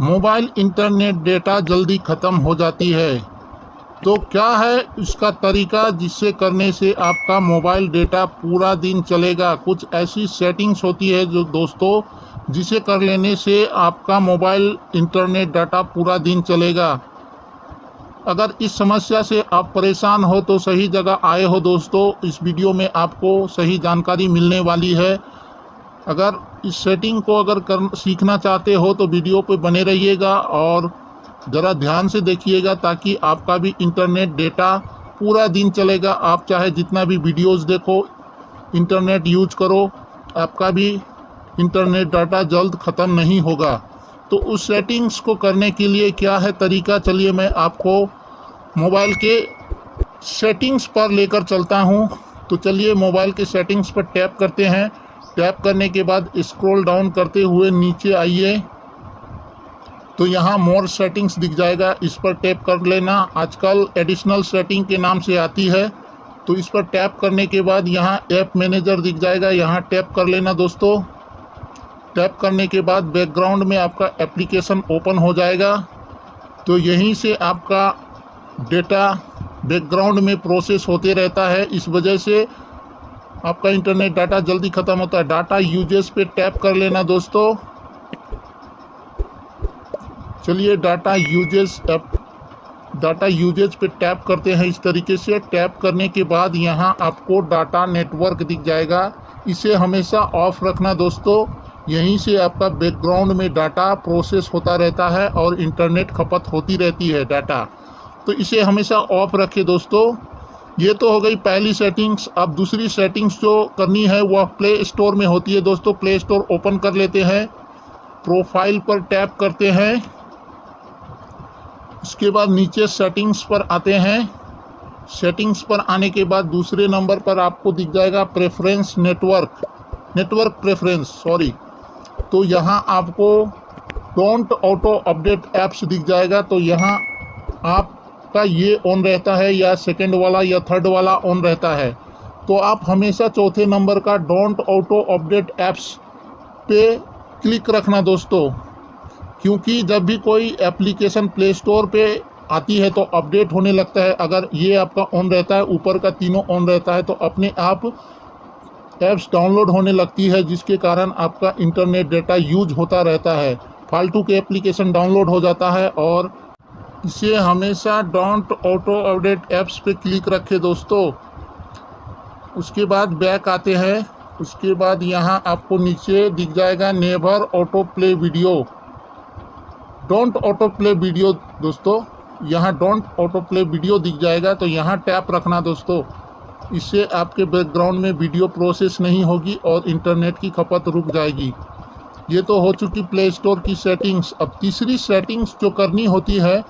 Mobile internet data जल्दी ख़त्म हो जाती है, तो क्या है इसका तरीका जिससे करने से आपका मोबाइल डेटा पूरा दिन चलेगा। कुछ ऐसी सेटिंग्स होती है जो दोस्तों जिसे कर लेने से आपका मोबाइल इंटरनेट डाटा पूरा दिन चलेगा। अगर इस समस्या से आप परेशान हो तो सही जगह आए हो दोस्तों। इस वीडियो में आपको सही जानकारी मिलने वाली है। अगर इस सेटिंग को सीखना चाहते हो तो वीडियो पे बने रहिएगा और ज़रा ध्यान से देखिएगा ताकि आपका भी इंटरनेट डेटा पूरा दिन चलेगा। आप चाहे जितना भी वीडियोस देखो, इंटरनेट यूज करो, आपका भी इंटरनेट डाटा जल्द ख़त्म नहीं होगा। तो उस सेटिंग्स को करने के लिए क्या है तरीका, चलिए मैं आपको मोबाइल के सेटिंग्स पर लेकर चलता हूं। तो चलिए मोबाइल के सेटिंग्स पर टैप करते हैं। टैप करने के बाद स्क्रॉल डाउन करते हुए नीचे आइए तो यहाँ मोर सेटिंग्स दिख जाएगा, इस पर टैप कर लेना। आजकल एडिशनल सेटिंग के नाम से आती है, तो इस पर टैप करने के बाद यहाँ ऐप मैनेजर दिख जाएगा, यहाँ टैप कर लेना दोस्तों। टैप करने के बाद बैकग्राउंड में आपका एप्लीकेशन ओपन हो जाएगा। तो यहीं से आपका डेटा बैकग्राउंड में प्रोसेस होते रहता है, इस वजह से आपका इंटरनेट डाटा जल्दी ख़त्म होता है। डाटा यूजेस पे टैप कर लेना दोस्तों। चलिए डाटा यूजेज पे टैप करते हैं इस तरीके से। टैप करने के बाद यहाँ आपको डाटा नेटवर्क दिख जाएगा, इसे हमेशा ऑफ रखना दोस्तों। यहीं से आपका बैकग्राउंड में डाटा प्रोसेस होता रहता है और इंटरनेट खपत होती रहती है डाटा, तो इसे हमेशा ऑफ रखें दोस्तों। ये तो हो गई पहली सेटिंग्स। अब दूसरी सेटिंग्स जो करनी है वह प्ले स्टोर में होती है दोस्तों। प्ले स्टोर ओपन कर लेते हैं, प्रोफाइल पर टैप करते हैं, उसके बाद नीचे सेटिंग्स पर आते हैं। सेटिंग्स पर आने के बाद दूसरे नंबर पर आपको दिख जाएगा प्रेफरेंस नेटवर्क प्रेफरेंस सॉरी। तो यहाँ आपको डोंट ऑटो अपडेट ऐप्स दिख जाएगा। तो यहाँ आपका ये ऑन रहता है या सेकंड वाला या थर्ड वाला ऑन रहता है, तो आप हमेशा चौथे नंबर का डोंट ऑटो अपडेट ऐप्स पे क्लिक रखना दोस्तों, क्योंकि जब भी कोई एप्लीकेशन प्ले स्टोर पे आती है तो अपडेट होने लगता है। अगर ये आपका ऑन रहता है, ऊपर का तीनों ऑन रहता है, तो अपने आप ऐप्स डाउनलोड होने लगती है, जिसके कारण आपका इंटरनेट डेटा यूज होता रहता है, फालतू के एप्लीकेशन डाउनलोड हो जाता है। और इसे हमेशा डोंट ऑटो अपडेट ऐप्स पे क्लिक रखें दोस्तों। उसके बाद बैक आते हैं। उसके बाद यहाँ आपको नीचे दिख जाएगा never auto play video, don't auto play video दोस्तों। यहाँ डोंट ऑटो प्ले वीडियो दिख जाएगा, तो यहाँ टैप रखना दोस्तों। इससे आपके बैकग्राउंड में वीडियो प्रोसेस नहीं होगी और इंटरनेट की खपत रुक जाएगी। ये तो हो चुकी प्ले स्टोर की सेटिंग्स। अब तीसरी सेटिंग्स जो करनी होती है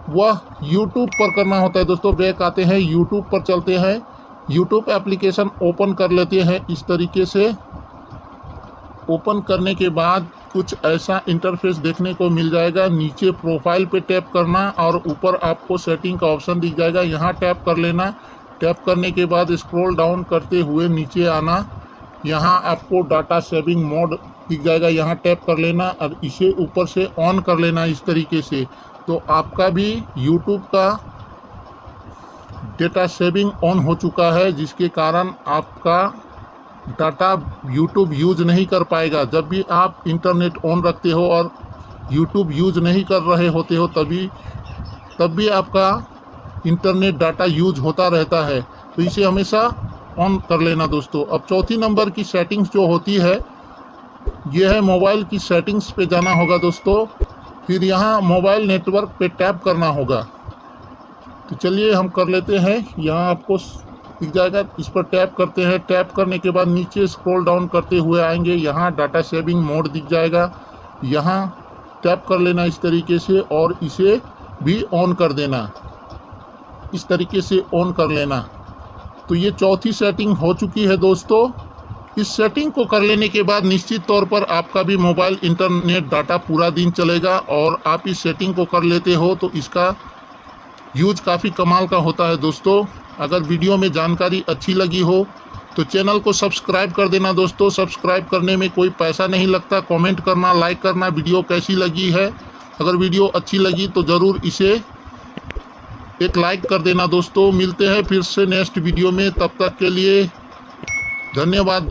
वह यूट्यूब पर करना होता है दोस्तों। बैक आते हैं, यूट्यूब पर चलते हैं, यूट्यूब एप्लीकेशन ओपन कर लेते हैं इस तरीके से। ओपन करने के बाद कुछ ऐसा इंटरफेस देखने को मिल जाएगा। नीचे प्रोफाइल पे टैप करना और ऊपर आपको सेटिंग का ऑप्शन दिख जाएगा, यहाँ टैप कर लेना। टैप करने के बाद स्क्रॉल डाउन करते हुए नीचे आना, यहाँ आपको डाटा सेविंग मोड दिख जाएगा, यहाँ टैप कर लेना और इसे ऊपर से ऑन कर लेना इस तरीके से। तो आपका भी यूट्यूब का डेटा सेविंग ऑन हो चुका है, जिसके कारण आपका डाटा यूट्यूब यूज नहीं कर पाएगा। जब भी आप इंटरनेट ऑन रखते हो और यूट्यूब यूज नहीं कर रहे होते हो तब भी आपका इंटरनेट डाटा यूज होता रहता है, तो इसे हमेशा ऑन कर लेना दोस्तों। अब चौथी नंबर की सेटिंग्स जो होती है यह है मोबाइल की सेटिंग्स पे जाना होगा दोस्तों। फिर यहाँ मोबाइल नेटवर्क पे टैप करना होगा। तो चलिए हम कर लेते हैं। यहाँ आपको दिख जाएगा, इस पर टैप करते हैं। टैप करने के बाद नीचे स्क्रॉल डाउन करते हुए आएंगे, यहाँ डाटा सेविंग मोड दिख जाएगा, यहाँ टैप कर लेना इस तरीके से और इसे भी ऑन कर देना, इस तरीके से ऑन कर लेना। तो ये चौथी सेटिंग हो चुकी है दोस्तों। इस सेटिंग को कर लेने के बाद निश्चित तौर पर आपका भी मोबाइल इंटरनेट डाटा पूरा दिन चलेगा। और आप इस सेटिंग को कर लेते हो तो इसका यूज काफ़ी कमाल का होता है दोस्तों। अगर वीडियो में जानकारी अच्छी लगी हो तो चैनल को सब्सक्राइब कर देना दोस्तों। सब्सक्राइब करने में कोई पैसा नहीं लगता। कमेंट करना, लाइक करना, वीडियो कैसी लगी है अगर वीडियो अच्छी लगी तो ज़रूर इसे एक लाइक कर देना दोस्तों। मिलते हैं फिर से नेक्स्ट वीडियो में, तब तक के लिए धन्यवाद।